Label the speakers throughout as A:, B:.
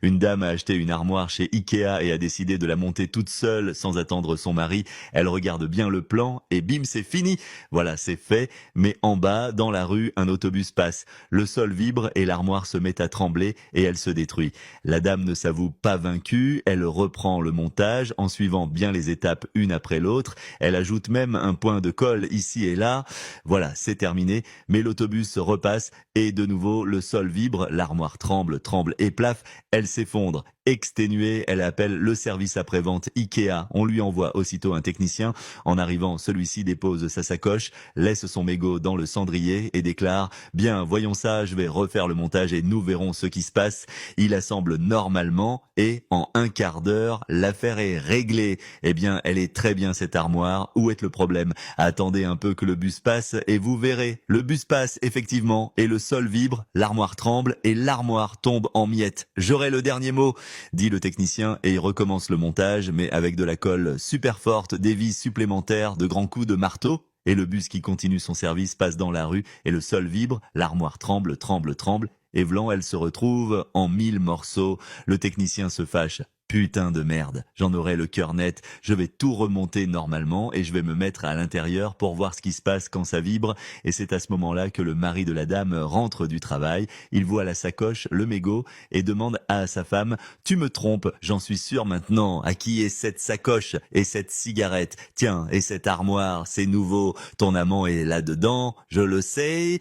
A: Une dame a acheté une armoire chez Ikea et a décidé de la monter toute seule sans attendre son mari. Elle regarde bien le plan et bim, c'est fini. Voilà, c'est fait. Mais en bas, dans la rue, un autobus passe. Le sol vibre et l'armoire se met à trembler et elle se détruit. La dame ne s'avoue pas vaincue. Elle reprend le montage en suivant bien les étapes une après l'autre. Elle ajoute même un point de colle ici et là. Voilà, c'est terminé. Mais l'autobus repasse et de nouveau, le sol vibre, l'armoire tremble, tremble et plaf. Elle s'effondre. Exténuée, elle appelle le service après-vente Ikea. On lui envoie aussitôt un technicien. En arrivant, celui-ci dépose sa sacoche, laisse son mégot dans le cendrier et déclare « Bien, voyons ça, je vais refaire le montage et nous verrons ce qui se passe ». Il assemble normalement et en un quart d'heure, l'affaire est réglée. Eh bien, elle est très bien cette armoire. Où est le problème? Attendez un peu que le bus passe et vous verrez. Le bus passe effectivement et le sol vibre, l'armoire tremble et l'armoire tombe en miettes. J'aurai le dernier mot, dit le technicien et il recommence le montage, mais avec de la colle super forte, des vis supplémentaires, de grands coups de marteau. Et le bus qui continue son service passe dans la rue et le sol vibre, l'armoire tremble, tremble, tremble. Et vlan, elle se retrouve en 1000 morceaux. Le technicien se fâche. Putain de merde, j'en aurai le cœur net, je vais tout remonter normalement et je vais me mettre à l'intérieur pour voir ce qui se passe quand ça vibre. Et c'est à ce moment-là que le mari de la dame rentre du travail, il voit la sacoche, le mégot et demande à sa femme « Tu me trompes, j'en suis sûr maintenant, à qui est cette sacoche et cette cigarette? Tiens, et cette armoire, c'est nouveau, ton amant est là-dedans, je le sais. »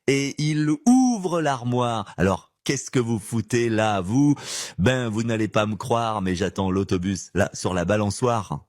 A: Et il ouvre l'armoire. Alors, qu'est-ce que vous foutez là, vous? Ben, vous n'allez pas me croire, mais j'attends l'autobus, là, sur la balançoire.